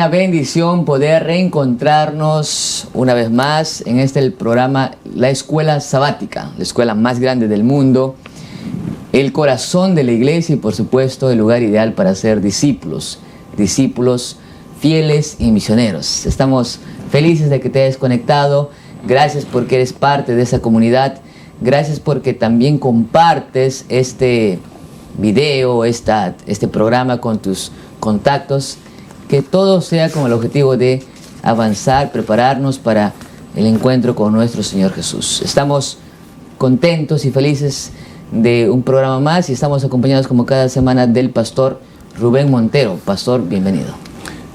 una bendición poder reencontrarnos una vez más en el programa La Escuela Sabática, la escuela más grande del mundo, el corazón de la iglesia y por supuesto el lugar ideal para ser discípulos fieles y misioneros. Estamos felices de que te hayas conectado. Gracias porque eres parte de esa comunidad. Gracias porque también compartes este video, este programa con tus contactos. Que todo sea con el objetivo de avanzar, prepararnos para el encuentro con nuestro Señor Jesús. Estamos contentos y felices de un programa más y estamos acompañados como cada semana del pastor Rubén Montero. Pastor, bienvenido.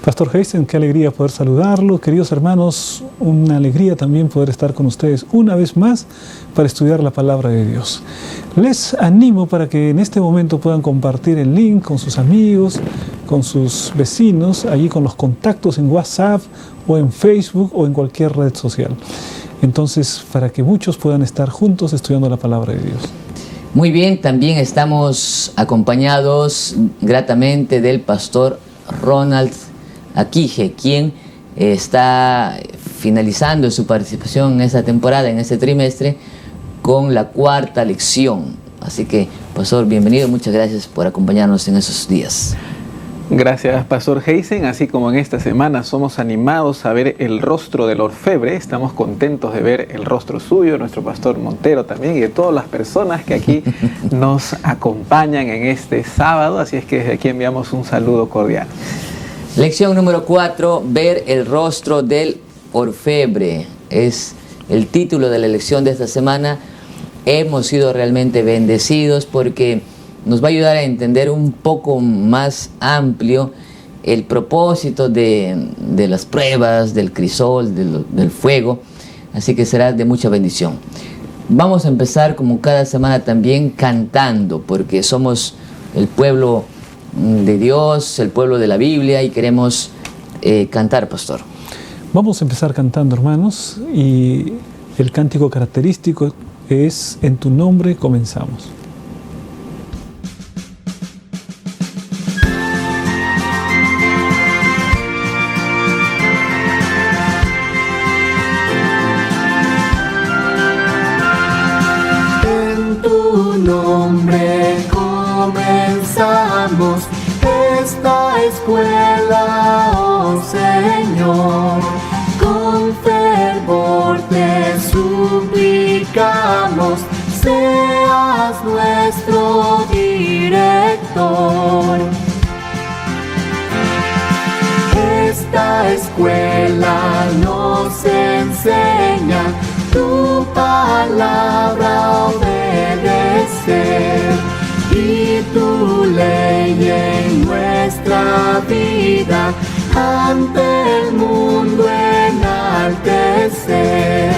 Pastor Heisen, qué alegría poder saludarlo. Queridos hermanos, una alegría también poder estar con ustedes una vez más para estudiar la palabra de Dios. Les animo para que en este momento puedan compartir el link con sus amigos, con sus vecinos, allí con los contactos en WhatsApp o en Facebook o en cualquier red social. Entonces, para que muchos puedan estar juntos estudiando la palabra de Dios. Muy bien, también estamos acompañados gratamente del pastor Ronald Aquije, quien está finalizando su participación en esta temporada, en este trimestre, con la 4ª lección. Así que, pastor, bienvenido, muchas gracias por acompañarnos en esos días. Gracias, pastor Heisen. Así como en esta semana somos animados a ver el rostro del orfebre, estamos contentos de ver el rostro suyo, nuestro pastor Montero también, y de todas las personas que aquí nos acompañan en este sábado. Así es que desde aquí enviamos un saludo cordial. Lección número 4, ver el rostro del orfebre. Es el título de la lección de esta semana. Hemos sido realmente bendecidos porque nos va a ayudar a entender un poco más amplio el propósito de las pruebas, del crisol, del fuego. Así que será de mucha bendición. Vamos a empezar como cada semana también cantando, porque somos el pueblo de Dios, el pueblo de la Biblia, y queremos cantar, pastor. Vamos a empezar cantando, hermanos, y el cántico característico es En tu nombre comenzamos. En tu nombre comenzamos esta escuela, oh Señor. Con fervor te suplicamos, seas nuestro director. Esta escuela nos enseña tu palabra obedecer y tu ley en nuestra vida ante el mundo enaltecer.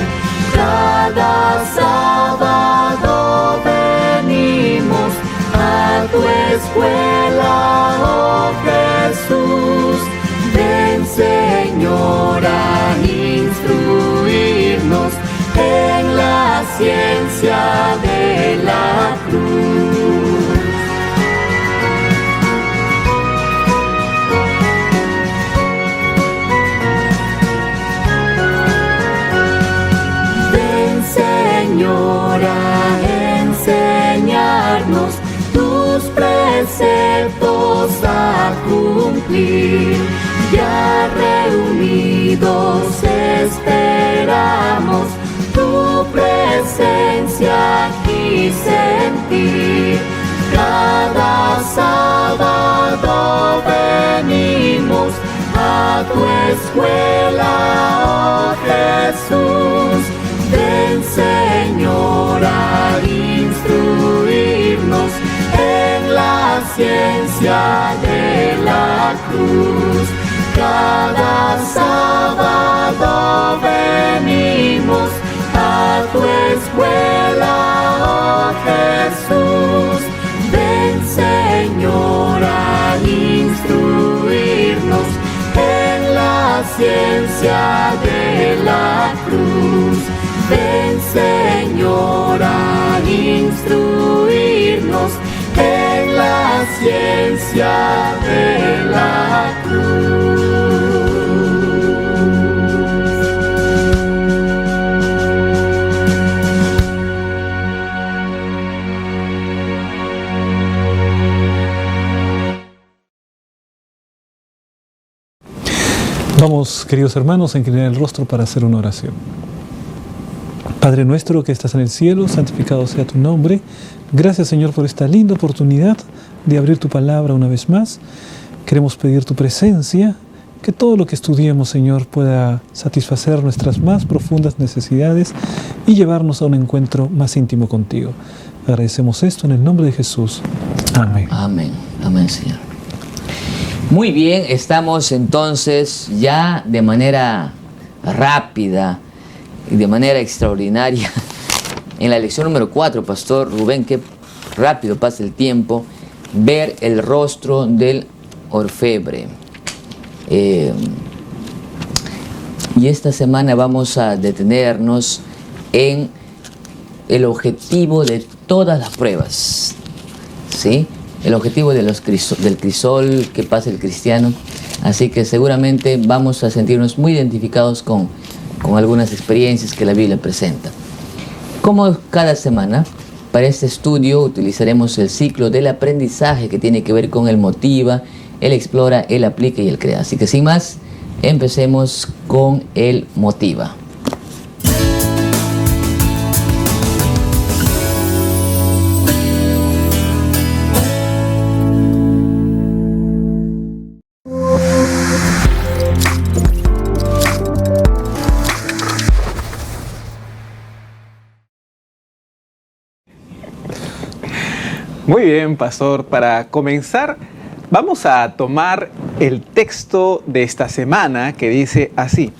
Cada sábado venimos a tu escuela, oh Jesús. Ven, Señor, a instruirnos en la ciencia de la cruz. Ven, Señor, a enseñarnos tus preceptos a cumplir. Ya reunidos esperamos tu presencia aquí sentir. Cada sábado venimos a tu escuela, oh Jesús. Ven, Señor, a instruirnos en la ciencia de la cruz. Cada sábado venimos a tu escuela, oh Jesús. Ven, Señor, a instruirnos en la ciencia de la cruz. Ven, Señor, a instruirnos en la ciencia de la cruz. Vamos, queridos hermanos, a inclinar el rostro para hacer una oración. Padre nuestro que estás en el cielo, santificado sea tu nombre. Gracias, Señor, por esta linda oportunidad de abrir tu palabra una vez más. Queremos pedir tu presencia, que todo lo que estudiemos, Señor, pueda satisfacer nuestras más profundas necesidades y llevarnos a un encuentro más íntimo contigo. Agradecemos esto en el nombre de Jesús. Amén. Amén. Amén, Señor. Muy bien, estamos entonces ya de manera rápida y de manera extraordinaria en la lección número 4, Pastor Rubén, qué rápido pasa el tiempo, ver el rostro del orfebre. Y esta semana vamos a detenernos en el objetivo de todas las pruebas, ¿sí? El objetivo de del crisol que pasa el cristiano. Así que seguramente vamos a sentirnos muy identificados con algunas experiencias que la Biblia presenta. Como cada semana, para este estudio utilizaremos el ciclo del aprendizaje que tiene que ver con el motiva, el explora, el aplica y el crea. Así que sin más, empecemos con el motiva. Muy bien, pastor. Para comenzar, vamos a tomar el texto de esta semana que dice así: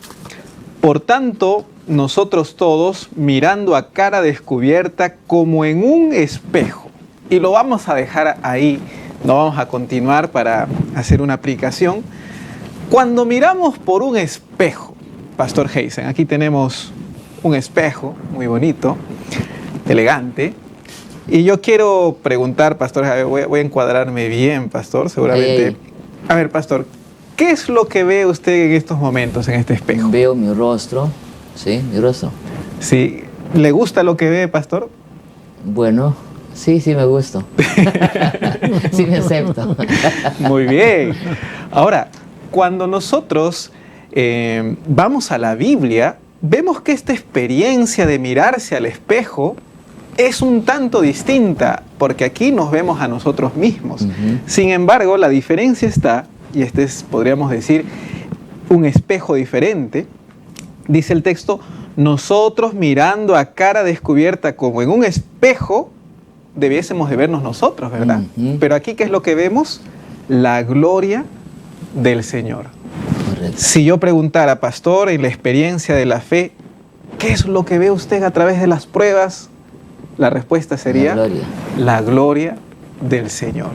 por tanto, nosotros todos, mirando a cara descubierta como en un espejo. Y lo vamos a dejar ahí, no vamos a continuar para hacer una aplicación. Cuando miramos por un espejo, Pastor Heisen, aquí tenemos un espejo muy bonito, elegante. Y yo quiero preguntar, pastor, voy a encuadrarme bien, pastor, seguramente. Ay. A ver, pastor, ¿qué es lo que ve usted en estos momentos en este espejo? Veo mi rostro, ¿sí? Mi rostro. Sí. ¿Le gusta lo que ve, pastor? Bueno, sí me gusta. Sí me acepto. Muy bien. Ahora, cuando nosotros vamos a la Biblia, vemos que esta experiencia de mirarse al espejo es un tanto distinta, porque aquí nos vemos a nosotros mismos. Sin embargo, la diferencia está, y este es, podríamos decir, un espejo diferente. Dice el texto: nosotros mirando a cara descubierta como en un espejo, debiésemos de vernos nosotros, ¿verdad? Pero aquí, ¿qué es lo que vemos? La gloria del Señor. Correcto. Si yo preguntara, pastor, en la experiencia de la fe, ¿qué es lo que ve usted a través de las pruebas? La respuesta sería la gloria del Señor.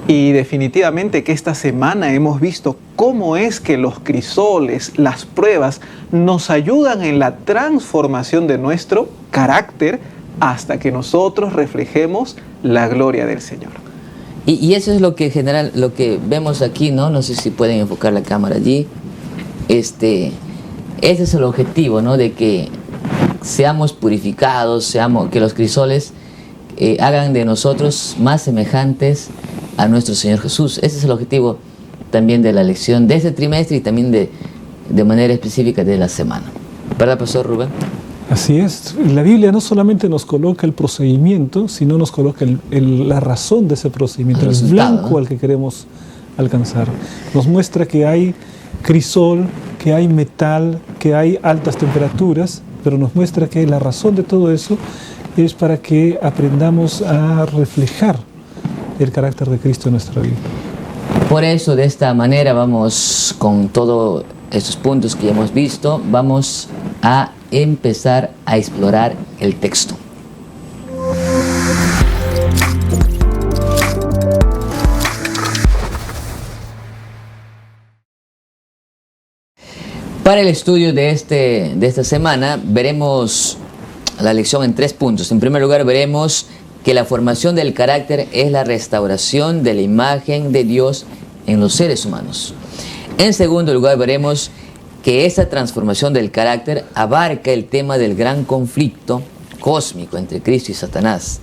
Y definitivamente que esta semana hemos visto cómo es que los crisoles, las pruebas, nos ayudan en la transformación de nuestro carácter hasta que nosotros reflejemos la gloria del Señor. Y eso es lo que lo que vemos aquí, ¿no? No sé si pueden enfocar la cámara allí. Ese es el objetivo, ¿no? De que seamos purificados, que los crisoles hagan de nosotros más semejantes a nuestro Señor Jesús. Ese es el objetivo también de la lección de este trimestre y también de manera específica de la semana. ¿Verdad, Pastor Rubén? Así es. La Biblia no solamente nos coloca el procedimiento, sino nos coloca la razón de ese procedimiento, el blanco, ¿no?, al que queremos alcanzar. Nos muestra que hay crisol, que hay metal, que hay altas temperaturas, pero nos muestra que la razón de todo eso es para que aprendamos a reflejar el carácter de Cristo en nuestra vida. Por eso, de esta manera, vamos con todos estos puntos que ya hemos visto, vamos a empezar a explorar el texto. Para el estudio de esta semana veremos la lección en 3 puntos. En primer lugar, veremos que la formación del carácter es la restauración de la imagen de Dios en los seres humanos. En segundo lugar, veremos que esa transformación del carácter abarca el tema del gran conflicto cósmico entre Cristo y Satanás.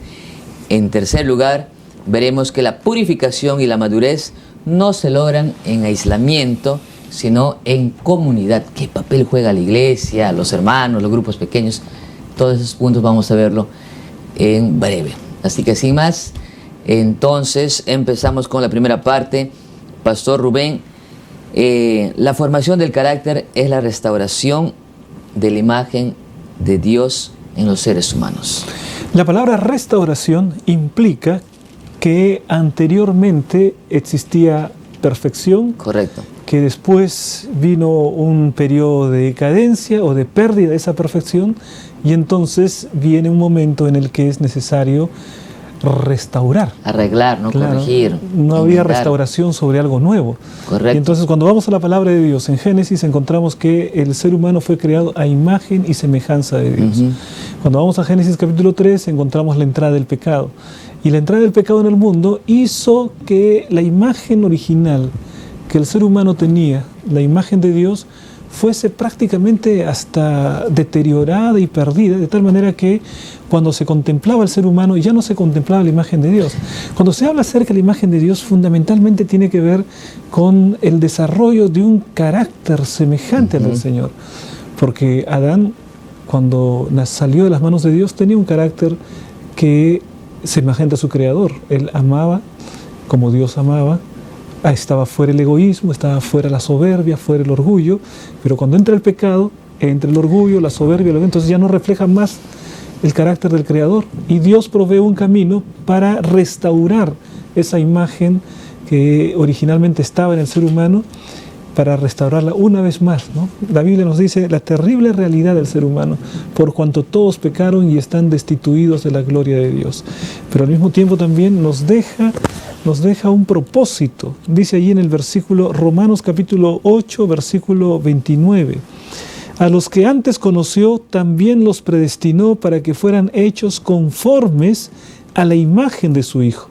En tercer lugar, veremos que la purificación y la madurez no se logran en aislamiento, sino en comunidad. ¿Qué papel juega la iglesia, los hermanos, los grupos pequeños? Todos esos puntos vamos a verlo en breve. Así que sin más, entonces empezamos con la primera parte. Pastor Rubén, la formación del carácter es la restauración de la imagen de Dios en los seres humanos. La palabra restauración implica que anteriormente existía perfección. Correcto. Que después vino un periodo de decadencia o de pérdida de esa perfección, y entonces viene un momento en el que es necesario restaurar. Arreglar, no Claro, corregir. no había inventar. restauración sobre algo nuevo. Correcto. Y entonces cuando vamos a la palabra de Dios en Génesis encontramos que el ser humano fue creado a imagen y semejanza de Dios. Cuando vamos a Génesis capítulo 3 encontramos la entrada del pecado. Y la entrada del pecado en el mundo hizo que la imagen original que el ser humano tenía, la imagen de Dios, fuese prácticamente hasta deteriorada y perdida, de tal manera que cuando se contemplaba el ser humano ya no se contemplaba la imagen de Dios. Cuando se habla acerca de la imagen de Dios, fundamentalmente tiene que ver con el desarrollo de un carácter semejante al del Señor. Porque Adán, cuando salió de las manos de Dios, tenía un carácter que semejante a su Creador. Él amaba como Dios amaba. Estaba fuera el egoísmo, estaba fuera la soberbia, fuera el orgullo, pero cuando entra el pecado, entra el orgullo, la soberbia, entonces ya no refleja más el carácter del Creador, y Dios provee un camino para restaurar esa imagen que originalmente estaba en el ser humano, para restaurarla una vez más, ¿no? La Biblia nos dice la terrible realidad del ser humano, por cuanto todos pecaron y están destituidos de la gloria de Dios. Pero al mismo tiempo también nos deja un propósito. Dice allí en el versículo, Romanos capítulo 8, versículo 29. A los que antes conoció, también los predestinó para que fueran hechos conformes a la imagen de su Hijo,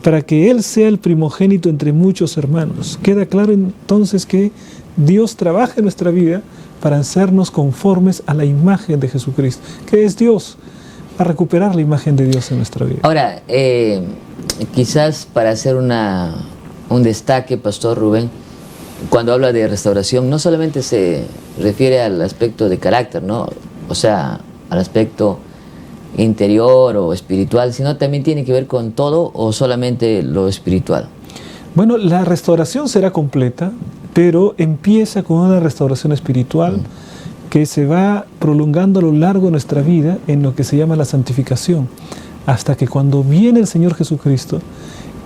para que Él sea el primogénito entre muchos hermanos. Queda claro entonces que Dios trabaja en nuestra vida para hacernos conformes a la imagen de Jesucristo, que es Dios, a recuperar la imagen de Dios en nuestra vida. Ahora, quizás para hacer un destaque, Pastor Rubén, cuando habla de restauración, no solamente se refiere al aspecto de carácter, ¿no? O sea, al aspecto interior o espiritual, sino también tiene que ver con todo o solamente lo espiritual. Bueno, la restauración será completa, pero empieza con una restauración espiritual que se va prolongando a lo largo de nuestra vida en lo que se llama la santificación, hasta que cuando viene el Señor Jesucristo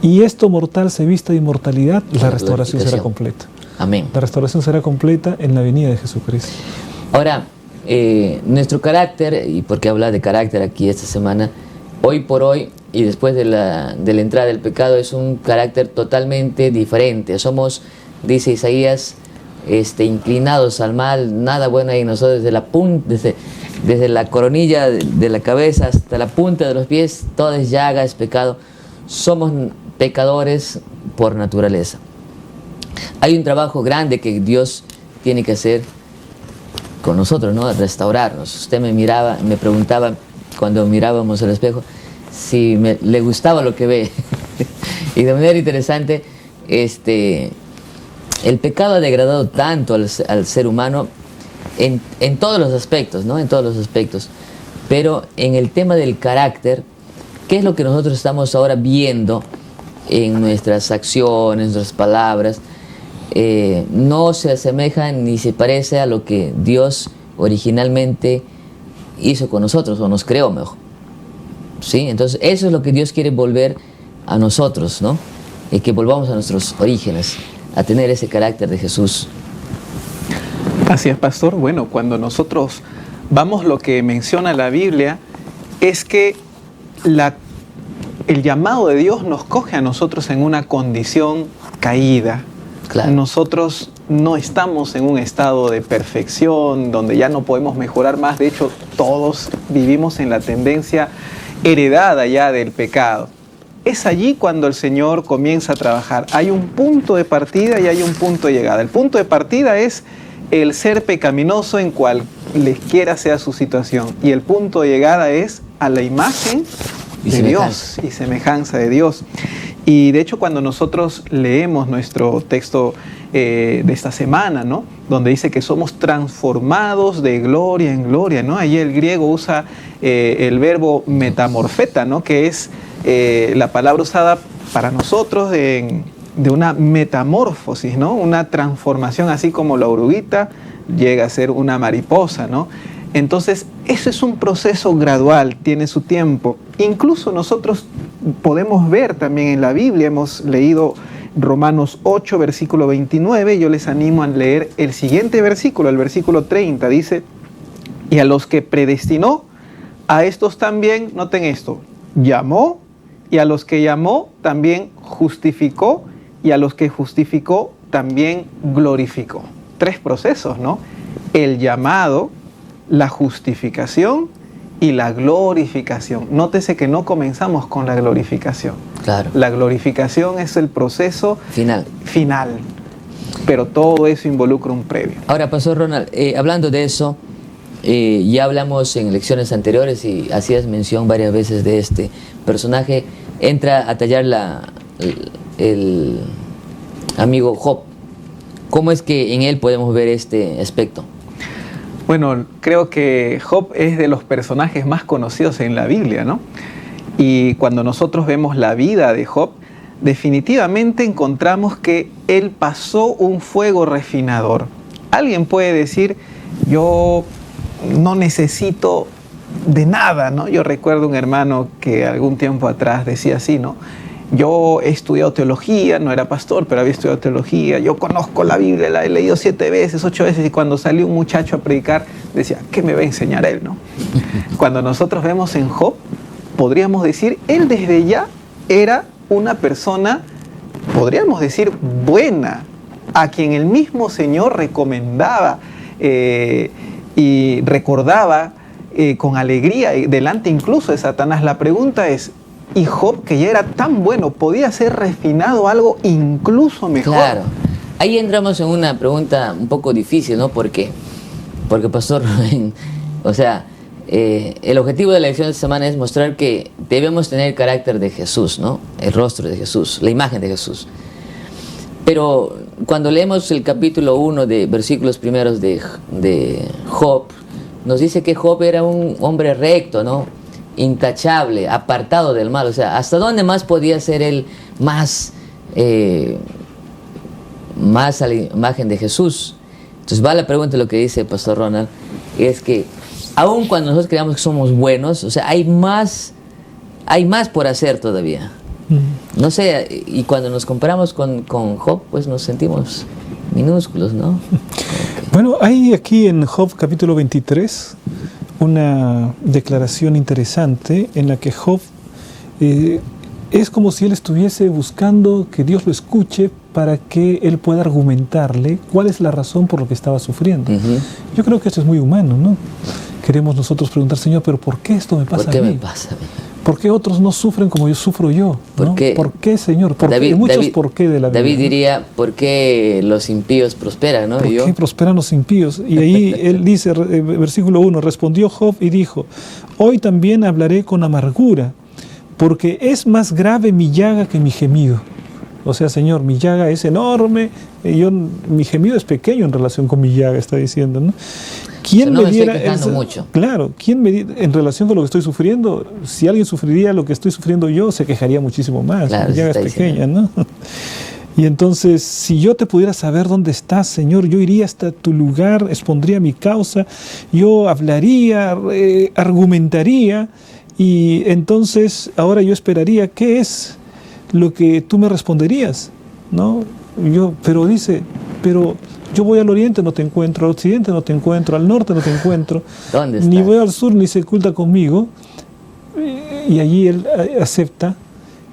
y esto mortal se vista de inmortalidad, la restauración será completa. Amén. La restauración será completa en la venida de Jesucristo. Ahora, nuestro carácter, y porque habla de carácter aquí esta semana, hoy por hoy y después de la entrada del pecado, es un carácter totalmente diferente. Somos, dice Isaías, inclinados al mal, nada bueno hay en nosotros, desde la coronilla de la cabeza hasta la punta de los pies, todo es llaga, es pecado. Somos pecadores por naturaleza. Hay un trabajo grande que Dios tiene que hacer con nosotros, ¿no? Restaurarnos. Usted me preguntaba cuando mirábamos al espejo si le gustaba lo que ve. Y de manera interesante, el pecado ha degradado tanto al ser humano en todos los aspectos, ¿no? En todos los aspectos. Pero en el tema del carácter, ¿qué es lo que nosotros estamos ahora viendo en nuestras acciones, nuestras palabras? No se asemeja ni se parece a lo que Dios originalmente hizo con nosotros, o nos creó mejor. ¿Sí? Entonces eso es lo que Dios quiere volver a nosotros, ¿no? Y que volvamos a nuestros orígenes, a tener ese carácter de Jesús. Así es, pastor. Bueno, cuando nosotros vamos, lo que menciona la Biblia es que el llamado de Dios nos coge a nosotros en una condición caída. Claro. Nosotros no estamos en un estado de perfección donde ya no podemos mejorar más. De hecho, todos vivimos en la tendencia heredada ya del pecado. Es allí cuando el Señor comienza a trabajar. Hay un punto de partida y hay un punto de llegada. El punto de partida es el ser pecaminoso en cualquiera sea su situación. Y el punto de llegada es a la imagen de Dios y semejanza de Dios. Y de hecho, cuando nosotros leemos nuestro texto de esta semana, ¿no?, donde dice que somos transformados de gloria en gloria, ¿no? Allí el griego usa el verbo metamorfeta, ¿no?, que es la palabra usada para nosotros de una metamorfosis, ¿no?, una transformación, así como la oruguita llega a ser una mariposa, ¿no? Entonces, eso es un proceso gradual, tiene su tiempo. Incluso nosotros podemos ver también en la Biblia, hemos leído Romanos 8, versículo 29, yo les animo a leer el siguiente versículo, el versículo 30, dice: y a los que predestinó, a estos también, noten esto, llamó, y a los que llamó también justificó, y a los que justificó también glorificó. 3 procesos, ¿no? El llamado, la justificación y la glorificación. Nótese que no comenzamos con la glorificación. Claro. La glorificación es el proceso final, pero todo eso involucra un previo. Ahora, Pastor Ronald, hablando de eso, ya hablamos en lecciones anteriores y hacías mención varias veces de este personaje. Entra a tallar el amigo Job. ¿Cómo es que en él podemos ver este aspecto? Bueno, creo que Job es de los personajes más conocidos en la Biblia, ¿no? Y cuando nosotros vemos la vida de Job, definitivamente encontramos que él pasó un fuego refinador. Alguien puede decir, yo no necesito de nada, ¿no? Yo recuerdo un hermano que algún tiempo atrás decía así, ¿no? Yo he estudiado teología, no era pastor, pero había estudiado teología, yo conozco la Biblia, la he leído 7 veces, 8 veces, y cuando salió un muchacho a predicar, decía, ¿qué me va a enseñar él, no? Cuando nosotros vemos en Job, podríamos decir, él desde ya era una persona, podríamos decir, buena, a quien el mismo Señor recomendaba y recordaba con alegría, delante incluso de Satanás. La pregunta es, ¿y Job, que ya era tan bueno, podía ser refinado algo incluso mejor? Claro. Ahí entramos en una pregunta un poco difícil, ¿no? ¿Por qué? Porque, Pastor, o sea, el objetivo de la lección de esta semana es mostrar que debemos tener el carácter de Jesús, ¿no? El rostro de Jesús, la imagen de Jesús. Pero cuando leemos el capítulo 1 de versículos primeros de Job, nos dice que Job era un hombre recto, ¿no? Intachable, apartado del mal. O sea, ¿hasta dónde más podía ser él más a la imagen de Jesús? Entonces va la pregunta, lo que dice el Pastor Ronald, es que aun cuando nosotros creamos que somos buenos, o sea, hay más por hacer todavía. No sé, y cuando nos comparamos con Job, pues nos sentimos minúsculos, ¿no? Bueno, hay aquí en Job capítulo 23 una declaración interesante en la que Job es como si él estuviese buscando que Dios lo escuche para que él pueda argumentarle cuál es la razón por la que estaba sufriendo. Yo creo que eso es muy humano, ¿no? Queremos nosotros preguntar, Señor, ¿pero por qué esto me pasa a mí? ¿Por qué me pasa a mí? ¿Por qué otros no sufren como yo sufro yo? ¿No? ¿Por qué, Señor? David, muchos por qué de la vida. David diría, ¿por qué los impíos prosperan? ¿No? ¿Por qué prosperan los impíos? Y ahí él dice, versículo 1, respondió Job y dijo, hoy también hablaré con amargura, porque es más grave mi llaga que mi gemido. O sea, Señor, mi llaga es enorme, mi gemido es pequeño en relación con mi llaga, está diciendo, ¿no? ¿Quién no me diera me estoy quejando mucho. Claro, ¿quién me en relación con lo que estoy sufriendo? Si alguien sufriría lo que estoy sufriendo yo, se quejaría muchísimo más. Claro, mi llaga es pequeña, ¿no? Y entonces, si yo te pudiera saber dónde estás, Señor, yo iría hasta tu lugar, expondría mi causa, yo hablaría, argumentaría, y entonces ahora yo esperaría qué es lo que tú me responderías, ¿no? Pero yo voy al oriente, no te encuentro, al occidente no te encuentro, al norte no te encuentro, ¿Dónde estás? Ni voy al sur ni se oculta conmigo. Y allí él acepta,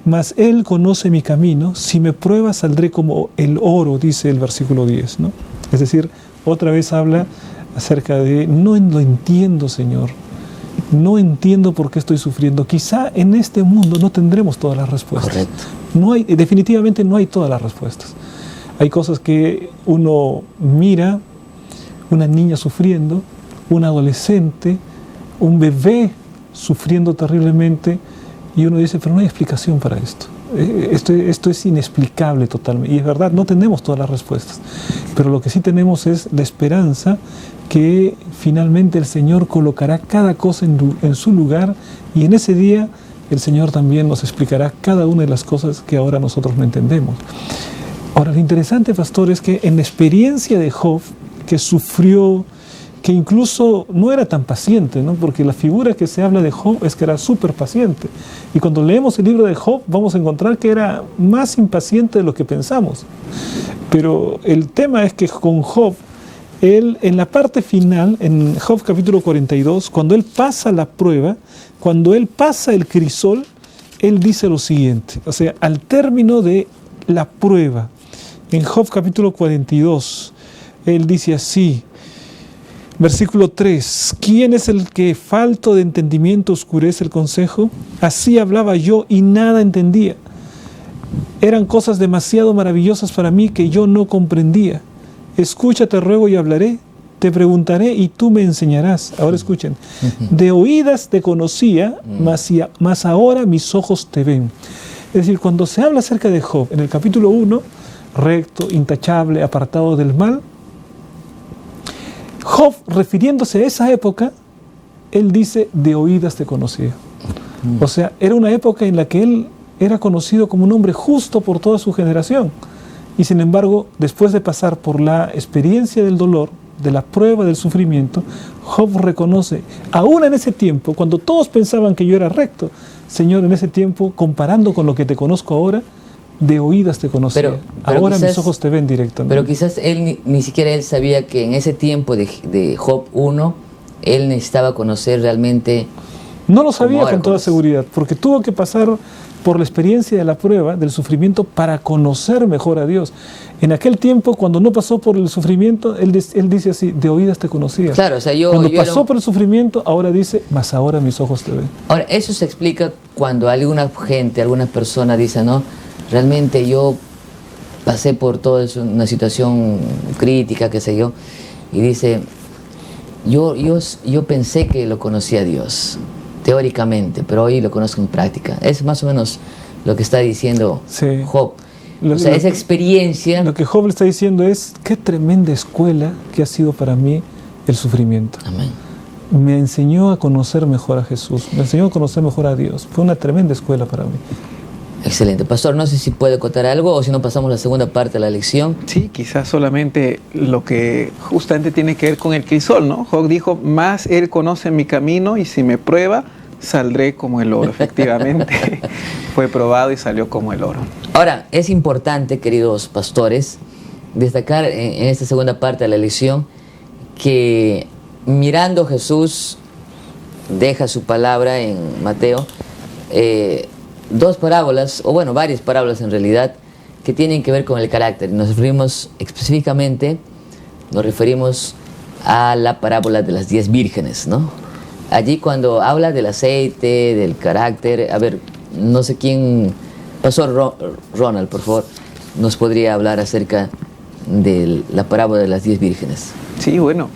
mas él conoce mi camino, si me prueba saldré como el oro, dice el versículo 10, ¿no? Es decir, otra vez habla acerca de, no lo entiendo, Señor, no entiendo por qué estoy sufriendo. Quizá en este mundo no tendremos todas las respuestas. Correcto. Definitivamente no hay todas las respuestas. Hay cosas que uno mira, una niña sufriendo, un adolescente, un bebé sufriendo terriblemente, Y uno dice, pero no hay explicación para esto. Esto es inexplicable totalmente. Y es verdad, no tenemos todas las respuestas. Pero lo que sí tenemos es la esperanza que finalmente el Señor colocará cada cosa en su lugar, y en ese día el Señor también nos explicará cada una de las cosas que ahora nosotros no entendemos. Ahora, lo interesante, pastor, es que en la experiencia de Job, que sufrió, que incluso no era tan paciente, ¿no? Porque la figura que se habla de Job es que era súper paciente. Y cuando leemos el libro de Job, vamos a encontrar que era más impaciente de lo que pensamos. Pero el tema es que con Job, él en la parte final, en Job capítulo 42, cuando él pasa la prueba, cuando él pasa el crisol, él dice lo siguiente, o sea, al término de la prueba, en Job capítulo 42, él dice así, versículo 3, ¿quién es el que falto de entendimiento oscurece el consejo? Así hablaba yo y nada entendía. Eran cosas demasiado maravillosas para mí que yo no comprendía. Escucha, te ruego y hablaré, te preguntaré y tú me enseñarás. Ahora escuchen, de oídas te conocía, mas ahora mis ojos te ven. Es decir, cuando se habla acerca de Job, en el capítulo 1, recto, intachable, apartado del mal, Job, refiriéndose a esa época, él dice, de oídas te conocía. O sea, era una época en la que él era conocido como un hombre justo por toda su generación. Y sin embargo, después de pasar por la experiencia del dolor, de la prueba del sufrimiento, Job reconoce, aún en ese tiempo, cuando todos pensaban que yo era recto, Señor, en ese tiempo, comparando con lo que te conozco ahora, de oídas te conocía. Pero ahora quizás, mis ojos te ven directamente. Pero quizás él ni siquiera él sabía que en ese tiempo de Job 1, él necesitaba conocer realmente. No lo sabía con toda seguridad, porque tuvo que pasar por la experiencia de la prueba, del sufrimiento, para conocer mejor a Dios. En aquel tiempo, cuando no pasó por el sufrimiento, él dice así, de oídas te conocía. Claro, o sea, cuando pasó por el sufrimiento, ahora dice, mas ahora mis ojos te ven. Ahora, eso se explica cuando alguna gente, alguna persona dice, no, realmente yo pasé por toda una situación crítica, qué sé yo, y dice, yo pensé que lo conocía a Dios, teóricamente, pero hoy lo conozco en práctica. Es más o menos lo que está diciendo Job. O sea, esa experiencia. Lo que Job le está diciendo es, qué tremenda escuela que ha sido para mí el sufrimiento. Amén. Me enseñó a conocer mejor a Jesús, me enseñó a conocer mejor a Dios. Fue una tremenda escuela para mí. Excelente. Pastor, no sé si puede contar algo o si no pasamos a la segunda parte de la lección. Sí, quizás solamente lo que justamente tiene que ver con el crisol, ¿no? Job dijo, más él conoce mi camino y si me prueba, saldré como el oro. Efectivamente, fue probado y salió como el oro. Ahora, es importante, queridos pastores, destacar en esta segunda parte de la lección que mirando Jesús deja su palabra en Mateo, dos parábolas, o bueno, varias parábolas en realidad, que tienen que ver con el carácter. Nos referimos específicamente, a la parábola de las 10 vírgenes, ¿no? Allí cuando habla del aceite, del carácter, a ver, no sé quién, Pastor Ronald, por favor, nos podría hablar acerca de la parábola de las 10 vírgenes. Sí, bueno.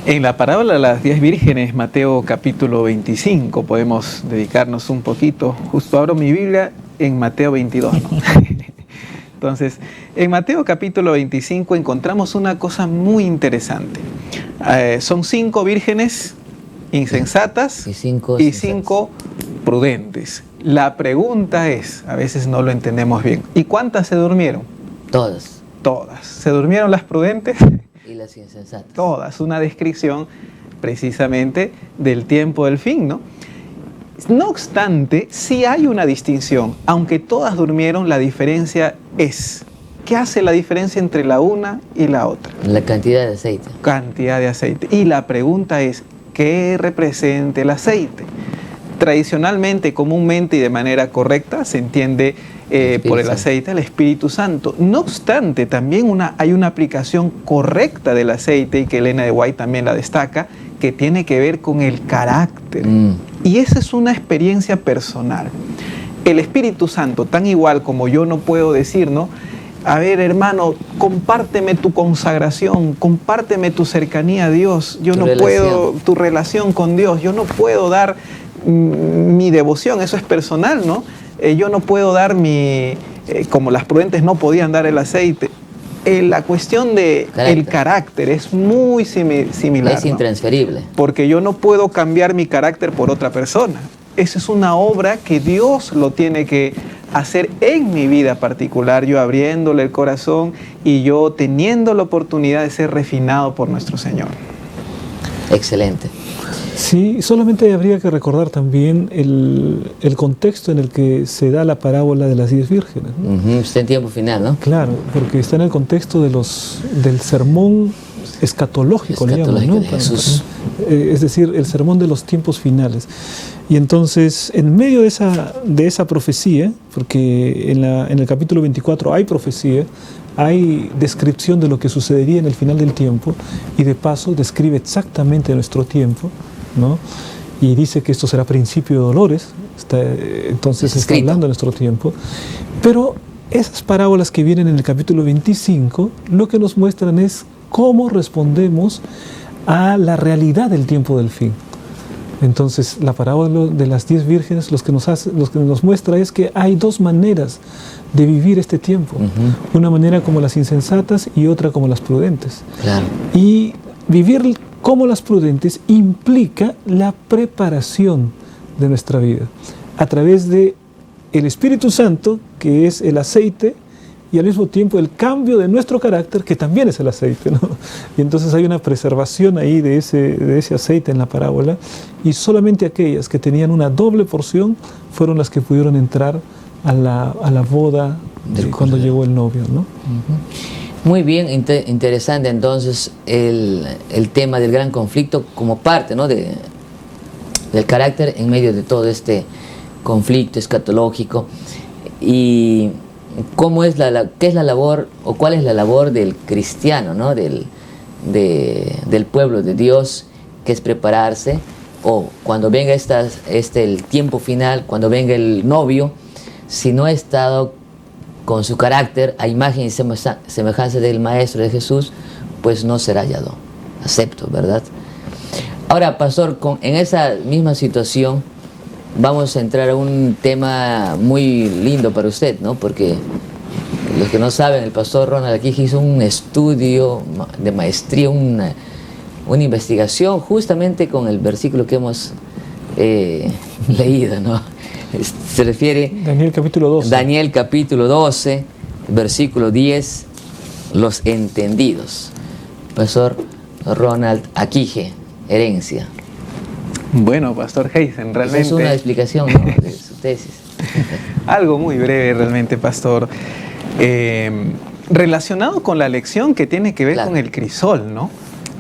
En la parábola de las 10 vírgenes, Mateo capítulo 25, podemos dedicarnos un poquito. Justo abro mi Biblia en Mateo 22, ¿no? Entonces, en Mateo capítulo 25 encontramos una cosa muy interesante. Son 5 vírgenes insensatas y 5 prudentes. La pregunta es, a veces no lo entendemos bien, ¿y cuántas se durmieron? Todas. Todas. ¿Se durmieron las prudentes? Y las insensatas. Todas, una descripción precisamente del tiempo del fin, ¿no? No obstante, sí hay una distinción. Aunque todas durmieron, la diferencia es, ¿qué hace la diferencia entre la una y la otra? La cantidad de aceite. Cantidad de aceite. Y la pregunta es, ¿qué representa el aceite? Tradicionalmente, comúnmente y de manera correcta, se entiende por el aceite el Espíritu Santo. No obstante, también hay una aplicación correcta del aceite, y que Elena de White también la destaca, que tiene que ver con el carácter. Y esa es una experiencia personal. El Espíritu Santo, tan igual como yo no puedo decir, ¿no? A ver, hermano, compárteme tu consagración, compárteme tu cercanía a Dios. Yo no puedo, tu relación con Dios, yo no puedo dar mi devoción, eso es personal, ¿no? Yo no puedo dar como las prudentes no podían dar el aceite. La cuestión del carácter es muy similar. Es intransferible. ¿No? Porque yo no puedo cambiar mi carácter por otra persona. Esa es una obra que Dios lo tiene que hacer en mi vida particular, yo abriéndole el corazón y yo teniendo la oportunidad de ser refinado por nuestro Señor. Excelente. Sí, solamente habría que recordar también el contexto en el que se da la parábola de las 10 vírgenes, ¿no? Está en tiempo final, ¿no? Claro, porque está en el contexto del sermón escatológico, le llaman, ¿no? De Jesús. Es decir, el sermón de los tiempos finales. Y entonces, en medio de esa profecía, porque en el capítulo 24 hay profecía, hay descripción de lo que sucedería en el final del tiempo, y de paso describe exactamente nuestro tiempo, ¿no? Y dice que esto será principio de dolores, entonces está hablando de nuestro tiempo. Pero esas parábolas que vienen en el capítulo 25, lo que nos muestran es cómo respondemos a la realidad del tiempo del fin. Entonces, la parábola de las 10 vírgenes lo que nos muestra es que hay dos maneras de vivir este tiempo. Una manera como las insensatas y otra como las prudentes. Claro. Y vivir como las prudentes implica la preparación de nuestra vida a través de el Espíritu Santo, que es el aceite, y al mismo tiempo el cambio de nuestro carácter, que también es el aceite, ¿no? Y entonces hay una preservación ahí de ese aceite en la parábola, y solamente aquellas que tenían una doble porción fueron las que pudieron entrar a la boda cuando llegó el novio, ¿no? Muy bien, interesante entonces el tema del gran conflicto como parte, ¿no? del carácter en medio de todo este conflicto escatológico. Y ¿cómo es qué es la labor o cuál es la labor del cristiano, ¿no? del pueblo de Dios, que es prepararse, o cuando venga el tiempo final, cuando venga el novio, si no ha estado con su carácter a imagen y semejanza del Maestro de Jesús, pues no será hallado acepto, ¿verdad? Ahora, pastor, en esa misma situación vamos a entrar a un tema muy lindo para usted, ¿no? Porque los que no saben, el pastor Ronald aquí hizo un estudio de maestría, una investigación justamente con el versículo que hemos leído, ¿no? Se refiere Daniel capítulo 12. Daniel capítulo 12, versículo 10, los entendidos. Pastor Ronald Aquije, herencia. Bueno, Pastor Heisen, realmente... Es una explicación, ¿no?, de su tesis. Algo muy breve realmente, Pastor. Relacionado con la lección que tiene que ver con el crisol, ¿no?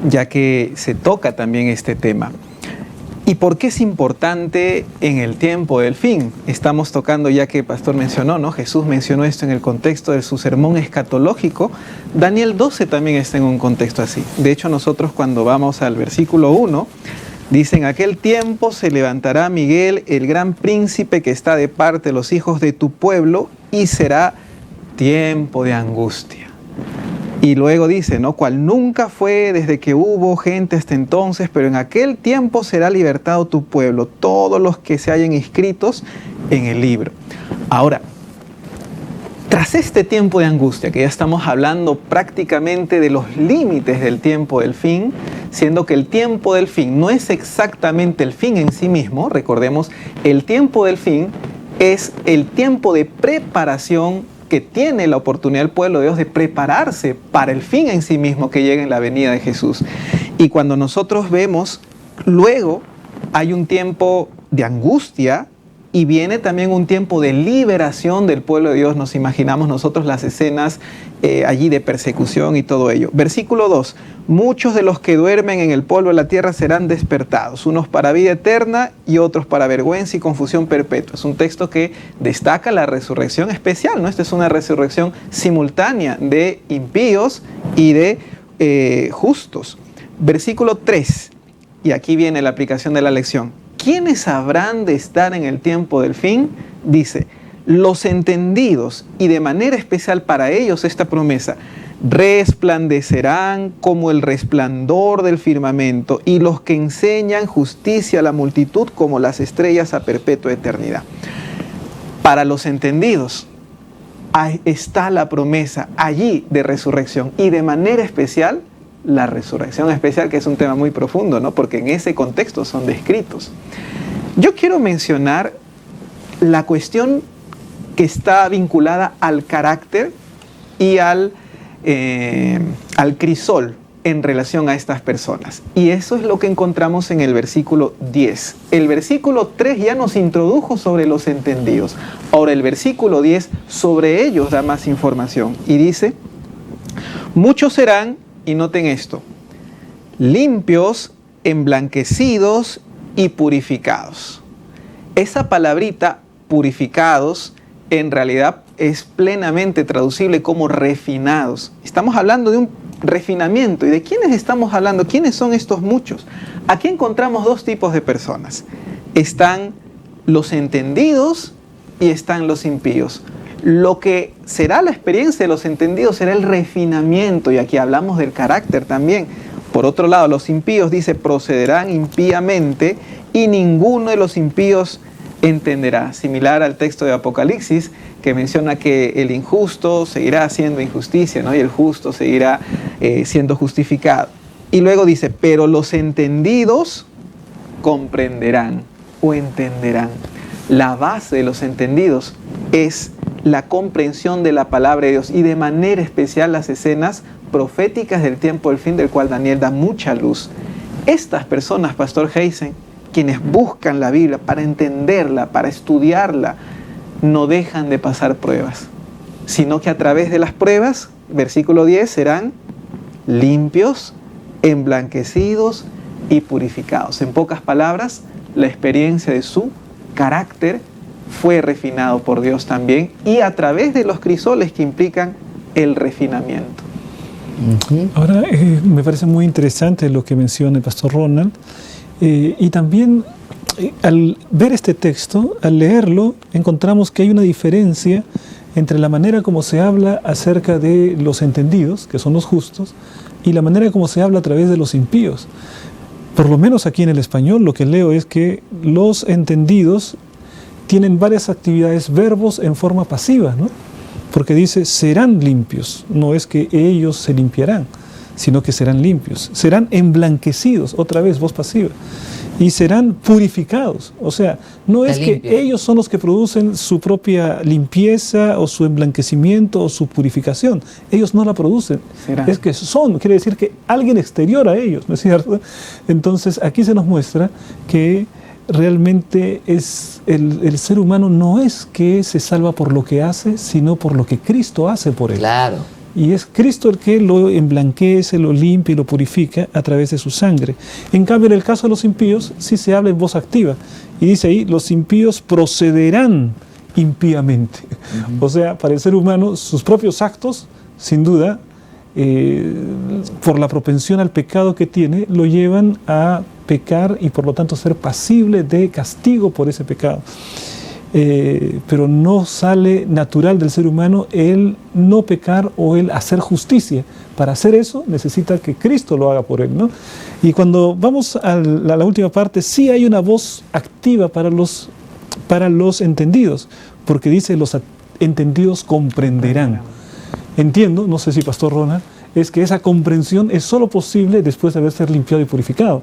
Ya que se toca también este tema. ¿Y por qué es importante en el tiempo del fin? Estamos tocando, ya que el pastor mencionó, ¿no? Jesús mencionó esto en el contexto de su sermón escatológico. Daniel 12 también está en un contexto así. De hecho, nosotros cuando vamos al versículo 1, dice: en aquel tiempo se levantará Miguel, el gran príncipe que está de parte de los hijos de tu pueblo, y será tiempo de angustia. Y luego dice, ¿no? Cual nunca fue desde que hubo gente hasta entonces, pero en aquel tiempo será libertado tu pueblo, todos los que se hayan inscritos en el libro. Ahora, tras este tiempo de angustia, que ya estamos hablando prácticamente de los límites del tiempo del fin, siendo que el tiempo del fin no es exactamente el fin en sí mismo, recordemos, el tiempo del fin es el tiempo de preparación que tiene la oportunidad el pueblo de Dios de prepararse para el fin en sí mismo que llega en la venida de Jesús. Y cuando nosotros vemos, luego hay un tiempo de angustia y viene también un tiempo de liberación del pueblo de Dios. Nos imaginamos nosotros las escenas allí de persecución y todo ello. Versículo 2. Muchos de los que duermen en el polvo de la tierra serán despertados, unos para vida eterna y otros para vergüenza y confusión perpetua. Es un texto que destaca la resurrección especial, ¿no? Esta es una resurrección simultánea de impíos y de justos. Versículo 3. Y aquí viene la aplicación de la lección. ¿Quiénes habrán de estar en el tiempo del fin? Dice, los entendidos, y de manera especial para ellos esta promesa, resplandecerán como el resplandor del firmamento, y los que enseñan justicia a la multitud como las estrellas a perpetua eternidad. Para los entendidos, ahí está la promesa allí de resurrección, y de manera especial, la resurrección especial, que es un tema muy profundo, ¿no? Porque en ese contexto son descritos. Yo quiero mencionar la cuestión que está vinculada al carácter y al crisol en relación a estas personas. Y eso es lo que encontramos en el versículo 10. El versículo 3 ya nos introdujo sobre los entendidos. Ahora el versículo 10 sobre ellos da más información. Y dice, muchos serán, y noten esto, limpios, emblanquecidos y purificados. Esa palabrita, purificados, en realidad es plenamente traducible como refinados. Estamos hablando de un refinamiento. ¿Y de quiénes estamos hablando? ¿Quiénes son estos muchos? Aquí encontramos dos tipos de personas. Están los entendidos y están los impíos. Lo que será la experiencia de los entendidos será el refinamiento, y aquí hablamos del carácter también. Por otro lado, los impíos, dice, procederán impíamente, y ninguno de los impíos entenderá. Similar al texto de Apocalipsis, que menciona que el injusto seguirá haciendo injusticia, ¿no? Y el justo seguirá siendo justificado. Y luego dice, pero los entendidos comprenderán o entenderán. La base de los entendidos es la comprensión de la palabra de Dios, y de manera especial las escenas proféticas del tiempo del fin, del cual Daniel da mucha luz. Estas personas, Pastor Heisen, quienes buscan la Biblia para entenderla, para estudiarla, no dejan de pasar pruebas, sino que a través de las pruebas, versículo 10, serán limpios, emblanquecidos y purificados. En pocas palabras, la experiencia de su carácter fue refinado por Dios también, y a través de los crisoles que implican el refinamiento. Ahora, me parece muy interesante lo que menciona el pastor Ronald, y también al ver este texto, al leerlo, encontramos que hay una diferencia entre la manera como se habla acerca de los entendidos, que son los justos, y la manera como se habla a través de los impíos. Por lo menos aquí en el español lo que leo es que los entendidos tienen varias actividades, verbos en forma pasiva, ¿no? Porque dice, serán limpios, no es que ellos se limpiarán, sino que serán limpios. Serán emblanquecidos, otra vez, voz pasiva. Y serán purificados. O sea, no es que ellos son los que producen su propia limpieza o su emblanquecimiento o su purificación. Ellos no la producen. Es que son, quiere decir que alguien exterior a ellos, ¿no es cierto? Entonces, aquí se nos muestra que realmente es el ser humano no es que se salva por lo que hace, sino por lo que Cristo hace por él. Claro. Y es Cristo el que lo emblanquece, lo limpia y lo purifica a través de su sangre. En cambio, en el caso de los impíos, sí se habla en voz activa. Y dice ahí, los impíos procederán impíamente. O sea, para el ser humano, sus propios actos, sin duda, por la propensión al pecado que tiene, lo llevan a pecar y por lo tanto ser pasible de castigo por ese pecado. Pero no sale natural del ser humano el no pecar o el hacer justicia. Para hacer eso necesita que Cristo lo haga por él, ¿no? Y cuando vamos a la última parte, sí hay una voz activa para los entendidos, porque dice los entendidos comprenderán. Entiendo, no sé si Pastor Ronald, es que esa comprensión es solo posible después de haber sido limpiado y purificado.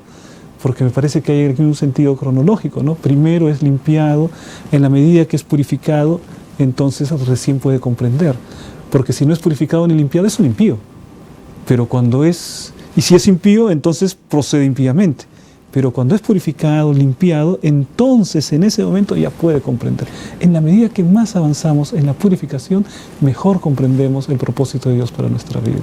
Porque me parece que hay aquí un sentido cronológico, ¿no? Primero es limpiado, en la medida que es purificado, entonces recién puede comprender. Porque si no es purificado ni limpiado, es un impío. Pero cuando es, y si es impío, entonces procede impíamente. Pero cuando es purificado, limpiado, entonces en ese momento ya puede comprender. En la medida que más avanzamos en la purificación, mejor comprendemos el propósito de Dios para nuestra vida.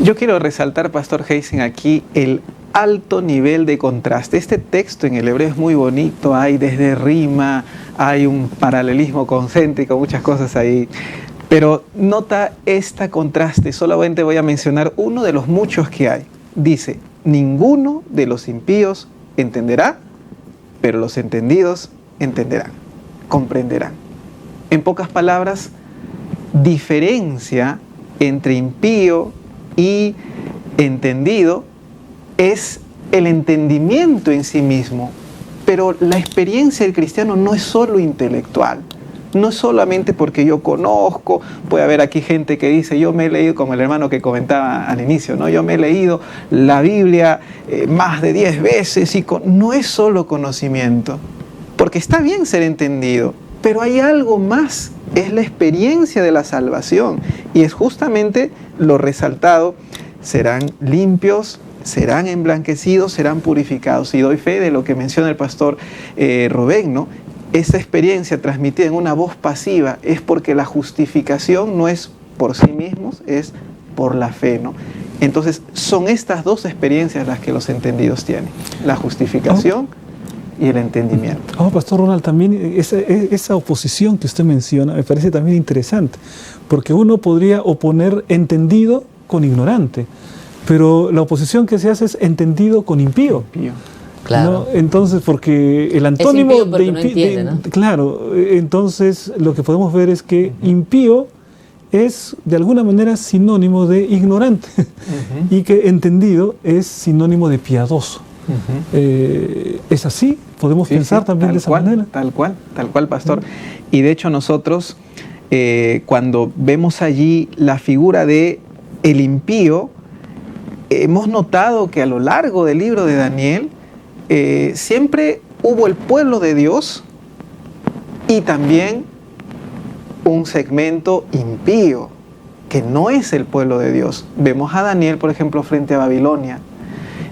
Yo quiero resaltar, Pastor Heisen, aquí el alto nivel de contraste. Este texto en el hebreo es muy bonito, hay desde rima, hay un paralelismo concéntrico, muchas cosas ahí. Pero nota este contraste, solamente voy a mencionar uno de los muchos que hay. Dice, ninguno de los impíos entenderá, pero los entendidos entenderán, comprenderán. En pocas palabras, diferencia entre impío y entendido es el entendimiento en sí mismo. Pero la experiencia del cristiano no es solo intelectual. No es solamente porque yo conozco. Puede haber aquí gente que dice, yo me he leído, como el hermano que comentaba al inicio, ¿no? Yo me he leído la Biblia más de 10 veces. No es solo conocimiento, porque está bien ser entendido, pero hay algo más, es la experiencia de la salvación, y es justamente lo resaltado: serán limpios, serán emblanquecidos, serán purificados. Y doy fe de lo que menciona el pastor Rubén, ¿no? Esa experiencia transmitida en una voz pasiva es porque la justificación no es por sí mismos, es por la fe, ¿no? Entonces son estas dos experiencias las que los entendidos tienen: la justificación y el entendimiento. Pastor Ronald, también esa oposición que usted menciona me parece también interesante, porque uno podría oponer entendido con ignorante, pero la oposición que se hace es entendido con impío. Claro. ¿No? Entonces, porque el antónimo impío porque no entiende, ¿no? Claro, entonces lo que podemos ver es que impío es de alguna manera sinónimo de ignorante, y que entendido es sinónimo de piadoso. ¿Es así? ¿Podemos pensar también de esa manera? Tal cual, pastor. Y de hecho nosotros, cuando vemos allí la figura de el impío, hemos notado que a lo largo del libro de Daniel, siempre hubo el pueblo de Dios y también un segmento impío, que no es el pueblo de Dios. Vemos a Daniel, por ejemplo, frente a Babilonia,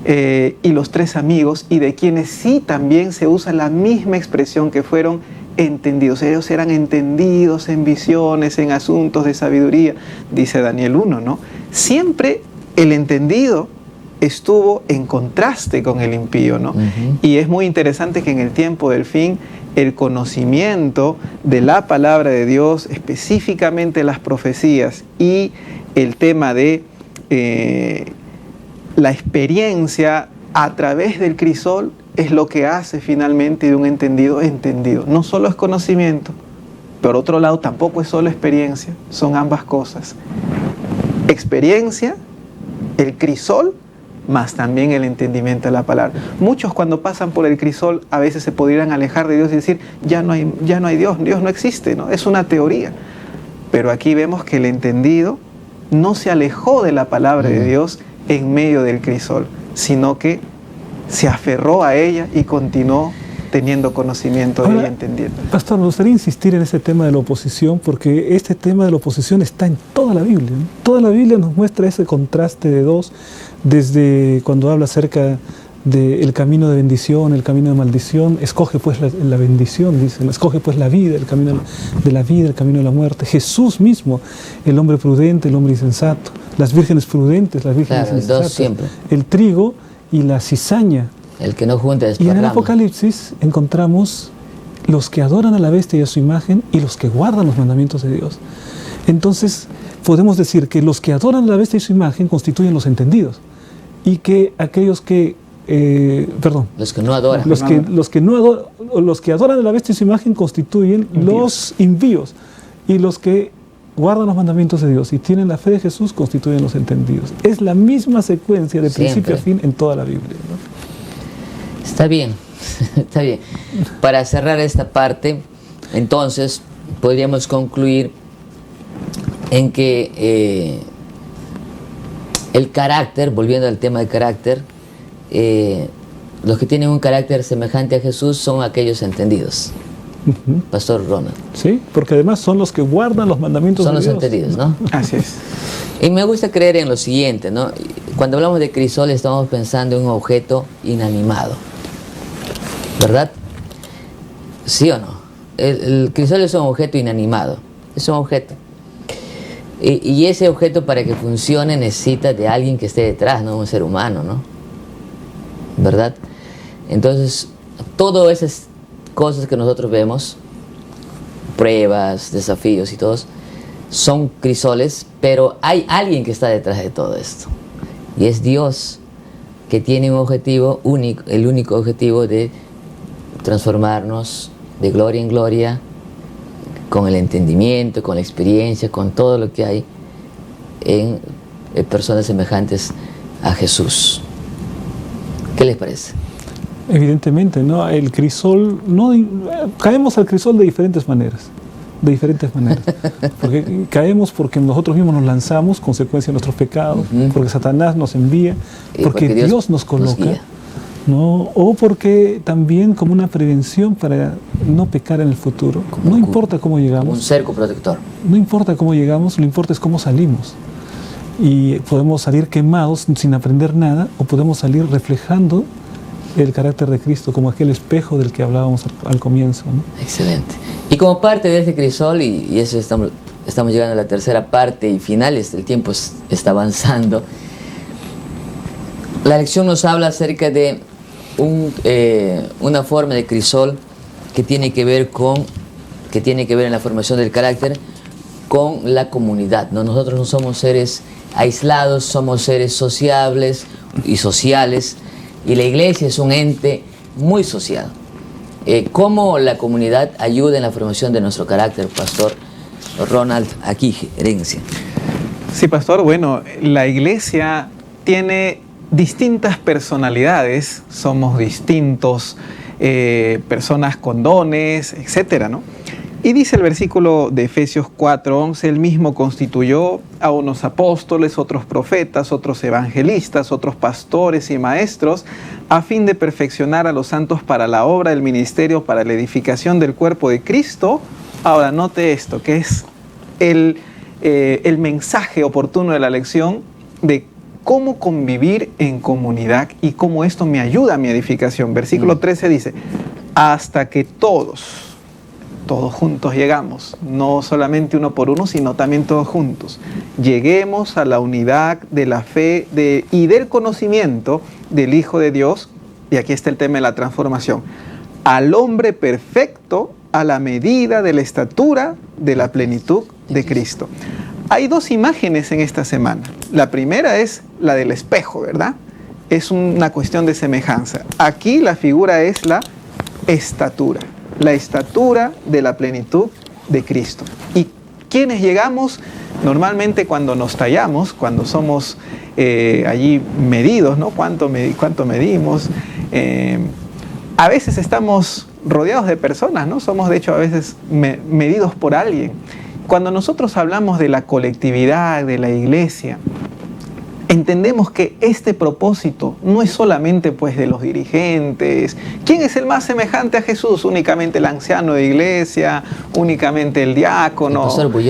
y los 3 amigos, y de quienes sí también se usa la misma expresión, que fueron entendidos. Ellos eran entendidos en visiones, en asuntos de sabiduría, dice Daniel 1, ¿no? Siempre el entendido estuvo en contraste con el impío, ¿no? Y es muy interesante que en el tiempo del fin, el conocimiento de la palabra de Dios, específicamente las profecías, y el tema de la experiencia a través del crisol, es lo que hace finalmente de un entendido entendido. No solo es conocimiento, por otro lado tampoco es solo experiencia, son ambas cosas. Experiencia, el crisol, más también el entendimiento de la palabra. Muchos, cuando pasan por el crisol, a veces se podrían alejar de Dios y decir, ya no hay Dios, Dios no existe, ¿no? Es una teoría. Pero aquí vemos que el entendido no se alejó de la palabra de Dios en medio del crisol, sino que se aferró a ella y continuó teniendo conocimiento de ella, entendiendo. Pastor, me gustaría insistir en este tema de la oposición, porque este tema de la oposición está en toda la Biblia, ¿no? Toda la Biblia nos muestra ese contraste de dos, desde cuando habla acerca del camino de bendición, el camino de maldición. Escoge pues la bendición, dice, escoge pues la vida, el camino de la vida, el camino de la muerte. Jesús mismo, el hombre prudente, el hombre insensato, las vírgenes prudentes, las vírgenes insensatas, dos siempre. El trigo y la cizaña. El que no junta Y en el Apocalipsis encontramos los que adoran a la bestia y a su imagen, y los que guardan los mandamientos de Dios. Entonces podemos decir que los que adoran a la bestia y su imagen constituyen los entendidos, y que aquellos que los que no adoran. Los que adoran a la bestia y su imagen constituyen los impíos, y los que guardan los mandamientos de Dios y tienen la fe de Jesús constituyen los entendidos. Es la misma secuencia de principio a fin en toda la Biblia, ¿no? Está bien, está bien. Para cerrar esta parte, entonces, podríamos concluir en que el carácter, volviendo al tema del carácter, los que tienen un carácter semejante a Jesús son aquellos entendidos. Pastor Ronald. Sí, porque además son los que guardan los mandamientos de Dios. Son los entendidos, ¿no? Así es. Y me gusta creer en lo siguiente, ¿no? Cuando hablamos de crisol estamos pensando en un objeto inanimado, ¿verdad? ¿Sí o no? El crisol es un objeto inanimado, es un objeto. Y ese objeto, para que funcione, necesita de alguien que esté detrás, no un ser humano, ¿no? ¿Verdad? Entonces, todas esas cosas que nosotros vemos, pruebas, desafíos y todos, son crisoles, pero hay alguien que está detrás de todo esto. Y es Dios, que tiene un objetivo único, el único objetivo de transformarnos de gloria en gloria, con el entendimiento, con la experiencia, con todo lo que hay en personas semejantes a Jesús. ¿Qué les parece? Evidentemente, ¿no? El crisol, caemos al crisol de diferentes maneras. Porque caemos porque nosotros mismos nos lanzamos, consecuencia de nuestros pecados, porque Satanás nos envía, porque Dios nos coloca, ¿no? O porque también como una prevención para no pecar en el futuro. No importa cómo llegamos. Un cerco protector. No importa cómo llegamos, lo importante es cómo salimos. Y podemos salir quemados sin aprender nada, o podemos salir reflejando el carácter de Cristo, como aquel espejo del que hablábamos al comienzo, ¿no? Excelente. Y como parte de este crisol, y eso estamos llegando a la tercera parte y finales, el tiempo está avanzando, la lección nos habla acerca de una forma de crisol que tiene que ver en la formación del carácter con la comunidad, ¿no? Nosotros no somos seres aislados, somos seres sociables y sociales, y la iglesia es un ente muy social. ¿Cómo la comunidad ayuda en la formación de nuestro carácter, Pastor Ronald, aquí, Herencia? Sí, Pastor, bueno, la iglesia tiene distintas personalidades, somos distintos, personas con dones, etcétera, ¿no? Y dice el versículo de Efesios 4:11, él mismo constituyó a unos apóstoles, otros profetas, otros evangelistas, otros pastores y maestros, a fin de perfeccionar a los santos para la obra del ministerio, para la edificación del cuerpo de Cristo. Ahora, note esto, que es el mensaje oportuno de la lección de cómo convivir en comunidad y cómo esto me ayuda a mi edificación. Versículo 13 dice, hasta que todos juntos llegamos, no solamente uno por uno, sino también todos juntos, lleguemos a la unidad de la fe y del conocimiento del Hijo de Dios, y aquí está el tema de la transformación, al hombre perfecto, a la medida de la estatura de la plenitud de Cristo. Hay dos imágenes en esta semana. La primera es la del espejo, ¿verdad? Es una cuestión de semejanza. Aquí la figura es la estatura de la plenitud de Cristo. ¿Y quiénes llegamos? Normalmente cuando nos tallamos, cuando somos allí medidos, ¿no? ¿Cuánto medimos? A veces estamos rodeados de personas, ¿no? Somos de hecho a veces medidos por alguien. Cuando nosotros hablamos de la colectividad, de la iglesia, entendemos que este propósito no es solamente pues de los dirigentes. ¿Quién es el más semejante a Jesús? Únicamente el anciano de iglesia, únicamente el diácono,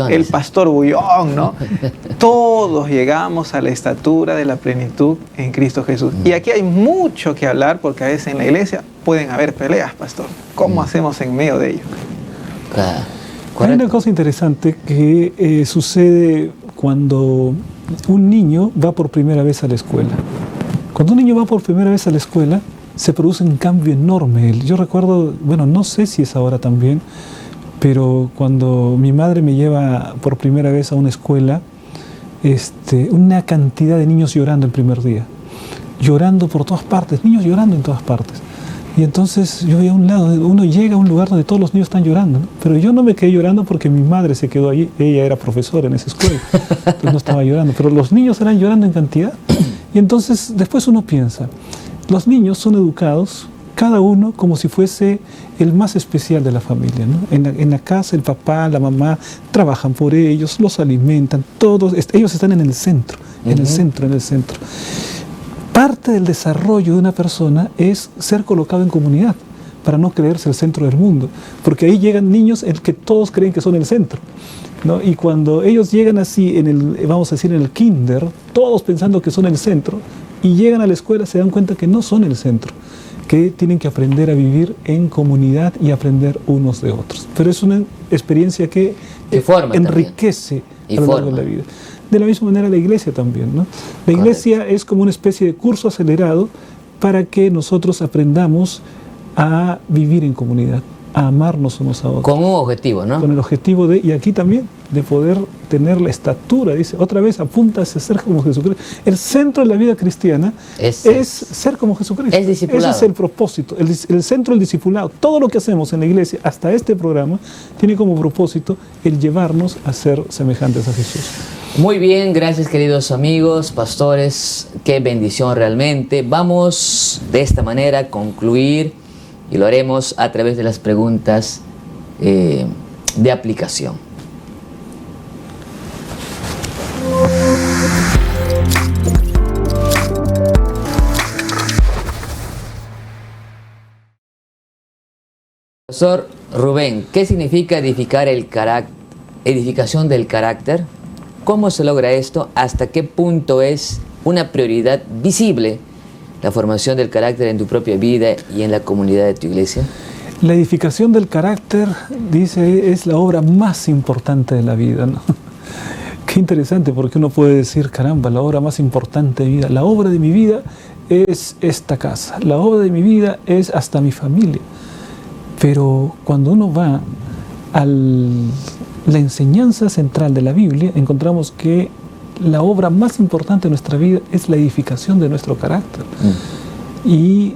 el pastor Bullón, ¿no? Todos llegamos a la estatura de la plenitud en Cristo Jesús. Y aquí hay mucho que hablar porque a veces en la iglesia pueden haber peleas, pastor. ¿Cómo hacemos en medio de ello? Hay una cosa interesante que sucede cuando un niño va por primera vez a la escuela. Cuando un niño va por primera vez a la escuela, se produce un cambio enorme. Yo recuerdo, bueno, no sé si es ahora también, pero cuando mi madre me lleva por primera vez a una escuela, una cantidad de niños llorando el primer día. Llorando por todas partes, niños llorando en todas partes. Y entonces yo veía a un lado, uno llega a un lugar donde todos los niños están llorando, ¿no? Pero yo no me quedé llorando porque mi madre se quedó allí, ella era profesora en esa escuela, entonces no estaba llorando, pero los niños eran llorando en cantidad. Y entonces después uno piensa, los niños son educados, cada uno como si fuese el más especial de la familia, ¿no? En la casa el papá, la mamá trabajan por ellos, los alimentan, todos, ellos están en el centro, en el centro. Parte del desarrollo de una persona es ser colocado en comunidad para no creerse el centro del mundo, porque ahí llegan niños en que todos creen que son el centro, ¿no? Y cuando ellos llegan así, vamos a decir en el kinder, todos pensando que son el centro, y llegan a la escuela se dan cuenta que no son el centro, que tienen que aprender a vivir en comunidad y aprender unos de otros. Pero es una experiencia que enriquece a lo largo de la vida. De la misma manera la iglesia también, ¿no? La iglesia es como una especie de curso acelerado para que nosotros aprendamos a vivir en comunidad, a amarnos unos a otros. Con un objetivo, ¿no? Con el objetivo y aquí también, de poder tener la estatura, dice, otra vez apunta a ser como Jesucristo. El centro de la vida cristiana es ser como Jesucristo. Es discipulado. Ese es el propósito, el centro del discipulado. Todo lo que hacemos en la iglesia, hasta este programa, tiene como propósito el llevarnos a ser semejantes a Jesús. Muy bien, gracias queridos amigos, pastores, qué bendición realmente. Vamos de esta manera a concluir y lo haremos a través de las preguntas de aplicación. Profesor Rubén, ¿qué significa edificación del carácter? ¿Cómo se logra esto? ¿Hasta qué punto es una prioridad visible la formación del carácter en tu propia vida y en la comunidad de tu iglesia? La edificación del carácter, dice, es la obra más importante de la vida, ¿no? Qué interesante, porque uno puede decir, caramba, la obra más importante de mi vida. La obra de mi vida es esta casa, la obra de mi vida es hasta mi familia. Pero cuando uno va a la enseñanza central de la Biblia, encontramos que la obra más importante de nuestra vida es la edificación de nuestro carácter. Y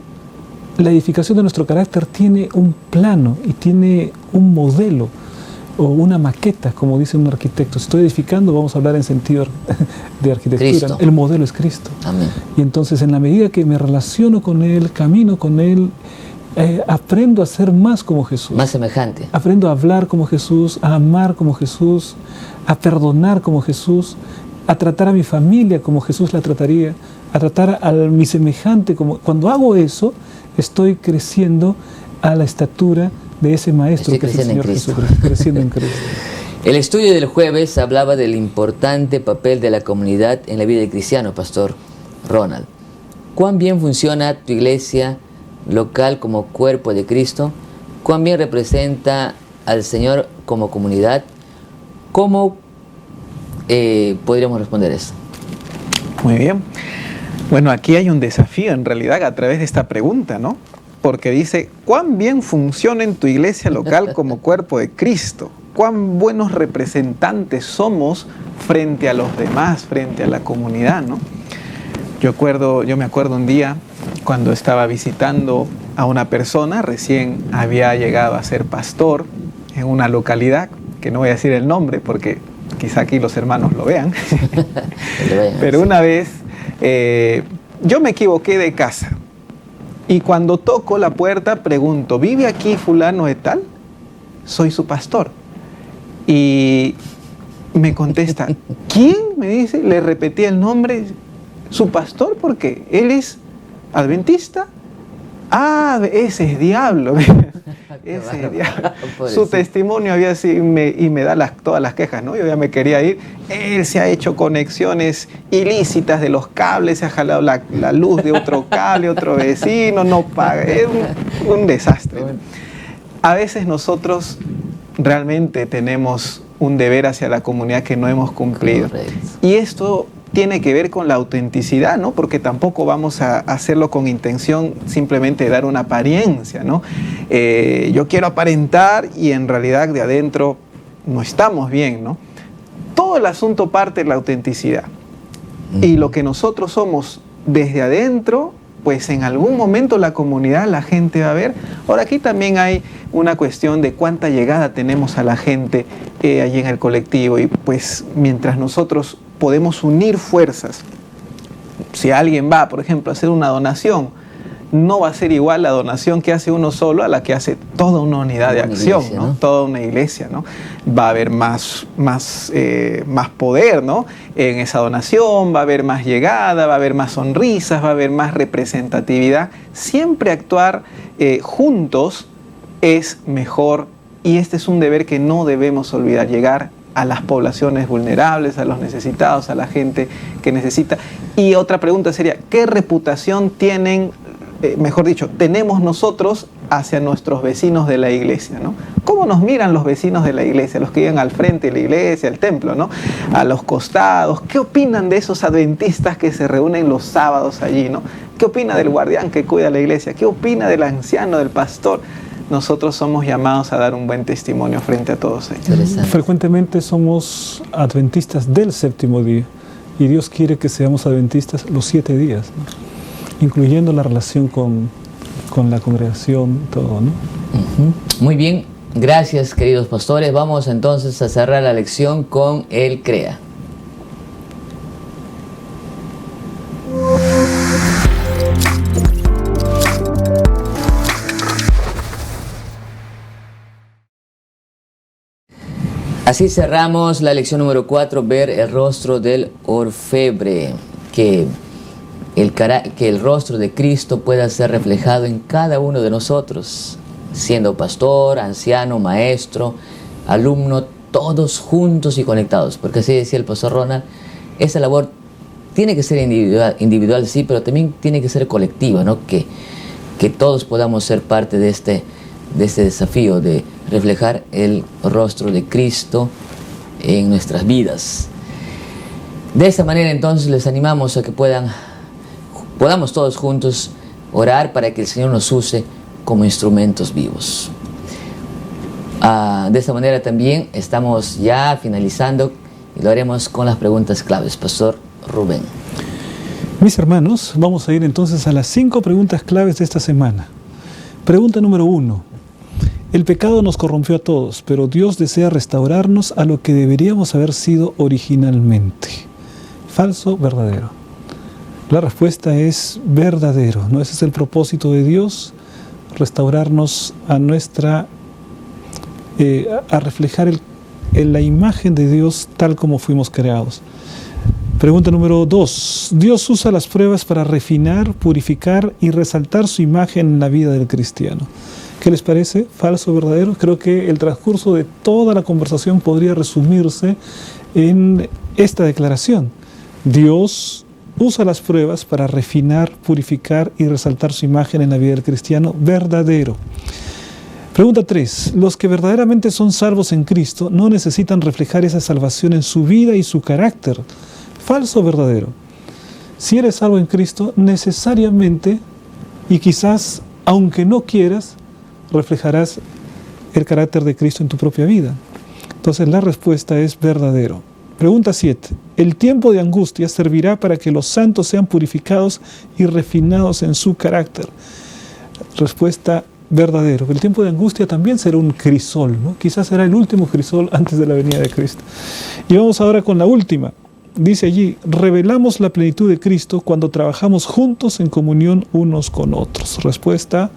la edificación de nuestro carácter tiene un plano y tiene un modelo o una maqueta, como dice un arquitecto. Si estoy edificando, vamos a hablar en sentido de arquitectura. Cristo. El modelo es Cristo. Amén. Y entonces, en la medida que me relaciono con Él, camino con Él, aprendo a ser más como Jesús. Más semejante. Aprendo a hablar como Jesús, a amar como Jesús, a perdonar como Jesús, a tratar a mi familia como Jesús la trataría, a tratar a mi semejante como... Cuando hago eso, estoy creciendo a la estatura de ese Maestro que es el Señor Jesucristo, creciendo en Cristo. El estudio del jueves hablaba del importante papel de la comunidad en la vida del cristiano, Pastor Ronald. ¿Cuán bien funciona tu iglesia local como cuerpo de Cristo? ¿Cuán bien representa al Señor como comunidad? ¿Cómo podríamos responder esto? Muy bien. Bueno, aquí hay un desafío en realidad a través de esta pregunta, ¿no? Porque dice, ¿cuán bien funciona en tu iglesia local como cuerpo de Cristo? ¿Cuán buenos representantes somos frente a los demás, frente a la comunidad, ¿no? Yo me acuerdo un día cuando estaba visitando a una persona, recién había llegado a ser pastor en una localidad, que no voy a decir el nombre porque quizá aquí los hermanos lo vean, pero una vez yo me equivoqué de casa y cuando toco la puerta pregunto, ¿vive aquí fulano de tal? Soy su pastor. Y me contesta, ¿quién? Me dice, le repetí el nombre, su pastor, porque él es adventista. Ah, ese es diablo. Ese es diablo. Su testimonio había así y me da todas las quejas, ¿no? Yo ya me quería ir. Él se ha hecho conexiones ilícitas de los cables, se ha jalado la luz de otro cable, otro vecino, no paga. Es un desastre, ¿no? A veces nosotros realmente tenemos un deber hacia la comunidad que no hemos cumplido. Correcto. Y esto tiene que ver con la autenticidad, ¿no? Porque tampoco vamos a hacerlo con intención simplemente de dar una apariencia, ¿no? Yo quiero aparentar y en realidad de adentro no estamos bien, ¿no? Todo el asunto parte de la autenticidad. Y lo que nosotros somos desde adentro, pues en algún momento la comunidad, la gente va a ver. Ahora aquí también hay una cuestión de cuánta llegada tenemos a la gente allí en el colectivo y pues mientras nosotros podemos unir fuerzas, si alguien va, por ejemplo, a hacer una donación, no va a ser igual la donación que hace uno solo a la que hace toda una unidad de acción, iglesia, ¿no? Toda una iglesia, ¿no? Va a haber más poder, ¿no? En esa donación, va a haber más llegada, va a haber más sonrisas, va a haber más representatividad. Siempre actuar juntos es mejor y este es un deber que no debemos olvidar, llegar a las poblaciones vulnerables, a los necesitados, a la gente que necesita. Y otra pregunta sería, ¿qué reputación tienen, mejor dicho, tenemos nosotros hacia nuestros vecinos de la iglesia, ¿no? ¿Cómo nos miran los vecinos de la iglesia, los que viven al frente de la iglesia, el templo, ¿no? A los costados, ¿qué opinan de esos adventistas que se reúnen los sábados allí, ¿no? ¿Qué opina del guardián que cuida la iglesia? ¿Qué opina del anciano, del pastor? Nosotros somos llamados a dar un buen testimonio frente a todos ellos. Frecuentemente somos adventistas del séptimo día y Dios quiere que seamos adventistas los 7 días, ¿no? Incluyendo la relación con la congregación, todo, ¿no? Muy bien, gracias queridos pastores. Vamos entonces a cerrar la lección con el CREA. Así cerramos la lección número 4, ver el rostro del orfebre, que el rostro de Cristo pueda ser reflejado en cada uno de nosotros, siendo pastor, anciano, maestro, alumno, todos juntos y conectados, porque así decía el pastor Ronald, esa labor tiene que ser individual sí, pero también tiene que ser colectiva, ¿no? Que todos podamos ser parte de este desafío de reflejar el rostro de Cristo en nuestras vidas. De esta manera entonces les animamos a que podamos todos juntos orar para que el Señor nos use como instrumentos vivos. De esta manera también estamos ya finalizando y lo haremos con las preguntas claves. Pastor Rubén. Mis hermanos, vamos a ir entonces a las 5 preguntas claves de esta semana. Pregunta número 1. El pecado nos corrompió a todos, pero Dios desea restaurarnos a lo que deberíamos haber sido originalmente. ¿Falso o verdadero? La respuesta es verdadero, ¿no? Ese es el propósito de Dios, restaurarnos a a reflejar la imagen de Dios tal como fuimos creados. Pregunta número 2. Dios usa las pruebas para refinar, purificar y resaltar su imagen en la vida del cristiano. ¿Qué les parece? ¿Falso o verdadero? Creo que el transcurso de toda la conversación podría resumirse en esta declaración. Dios usa las pruebas para refinar, purificar y resaltar su imagen en la vida del cristiano. Verdadero. Pregunta 3. Los que verdaderamente son salvos en Cristo no necesitan reflejar esa salvación en su vida y su carácter. ¿Falso o verdadero? Si eres salvo en Cristo, necesariamente, y quizás aunque no quieras, reflejarás el carácter de Cristo en tu propia vida. Entonces la respuesta es verdadero. Pregunta 7. ¿El tiempo de angustia servirá para que los santos sean purificados y refinados en su carácter? Respuesta verdadero. El tiempo de angustia también será un crisol, ¿no? Quizás será el último crisol antes de la venida de Cristo. Y vamos ahora con la última. Dice allí, revelamos la plenitud de Cristo cuando trabajamos juntos en comunión unos con otros. Respuesta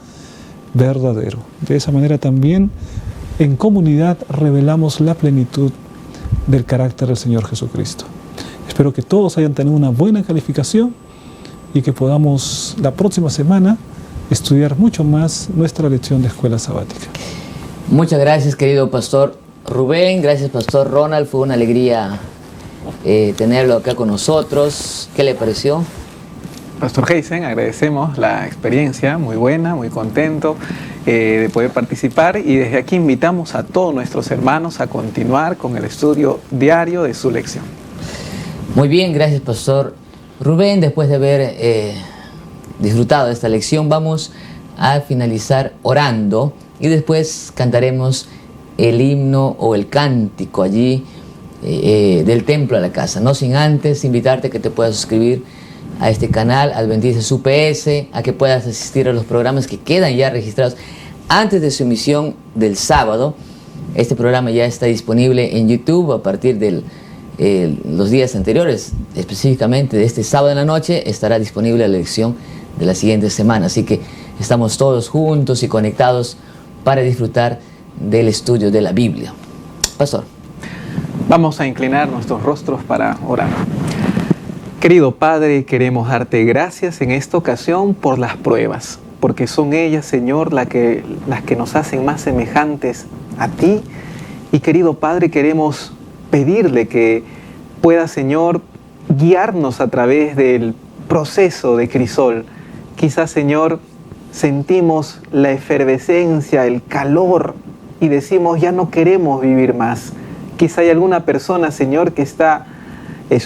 verdadero. De esa manera también en comunidad revelamos la plenitud del carácter del Señor Jesucristo. Espero que todos hayan tenido una buena calificación y que podamos la próxima semana estudiar mucho más nuestra lección de escuela sabática. Muchas gracias, querido Pastor Rubén. Gracias, Pastor Ronald. Fue una alegría tenerlo acá con nosotros. ¿Qué le pareció? Pastor Heisen, agradecemos la experiencia, muy buena, muy contento de poder participar, y desde aquí invitamos a todos nuestros hermanos a continuar con el estudio diario de su lección. Muy bien, gracias, Pastor Rubén. Después de haber disfrutado de esta lección, vamos a finalizar orando y después cantaremos el himno o el cántico allí del templo a la casa. No sin antes invitarte a que te puedas suscribir a este canal, Adventista UPS, a que puedas asistir a los programas que quedan ya registrados antes de su emisión del sábado. Este programa ya está disponible en YouTube a partir de los días anteriores, específicamente de este sábado en la noche estará disponible la lección de la siguiente semana. Así que estamos todos juntos y conectados para disfrutar del estudio de la Biblia. Pastor. Vamos a inclinar nuestros rostros para orar. Querido Padre, queremos darte gracias en esta ocasión por las pruebas, porque son ellas, Señor, las que nos hacen más semejantes a ti. Y querido Padre, queremos pedirle que pueda, Señor, guiarnos a través del proceso de crisol. Quizás, Señor, sentimos la efervescencia, el calor y decimos ya no queremos vivir más. Quizá hay alguna persona, Señor, que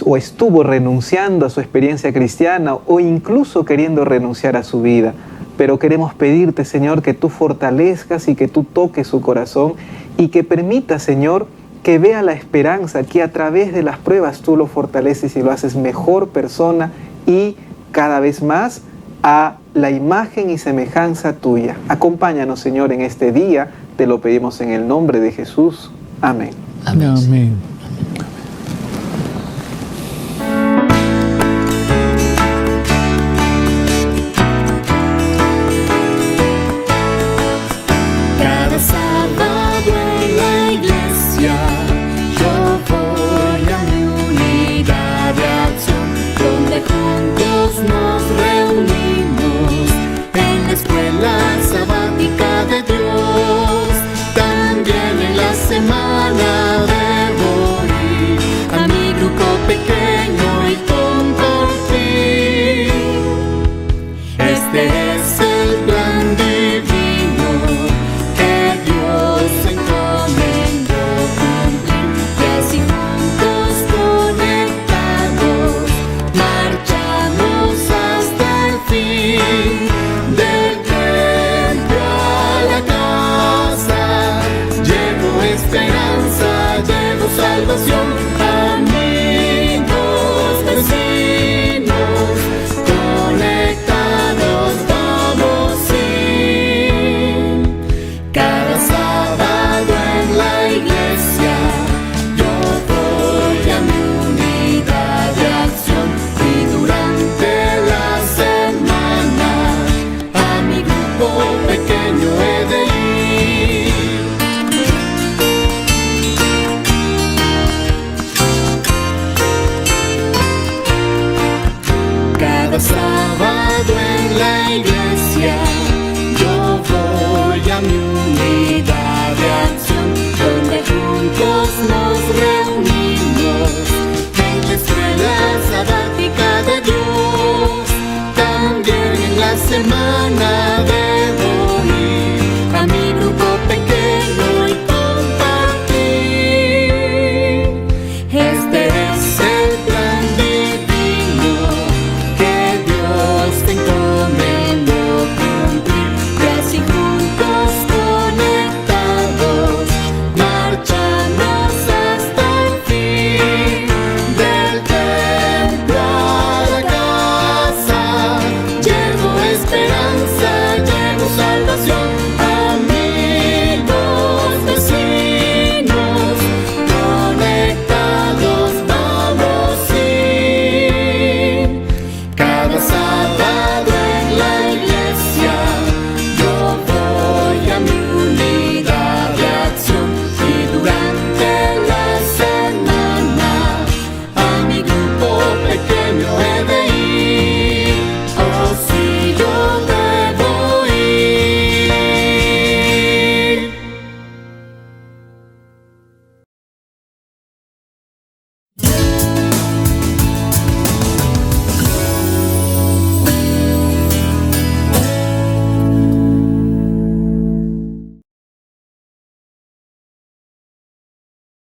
o estuvo renunciando a su experiencia cristiana o incluso queriendo renunciar a su vida. Pero queremos pedirte, Señor, que tú fortalezcas y que tú toques su corazón y que permitas, Señor, que vea la esperanza, que a través de las pruebas tú lo fortaleces y lo haces mejor persona y cada vez más a la imagen y semejanza tuya. Acompáñanos, Señor, en este día. Te lo pedimos en el nombre de Jesús. Amén. Amén. Amén.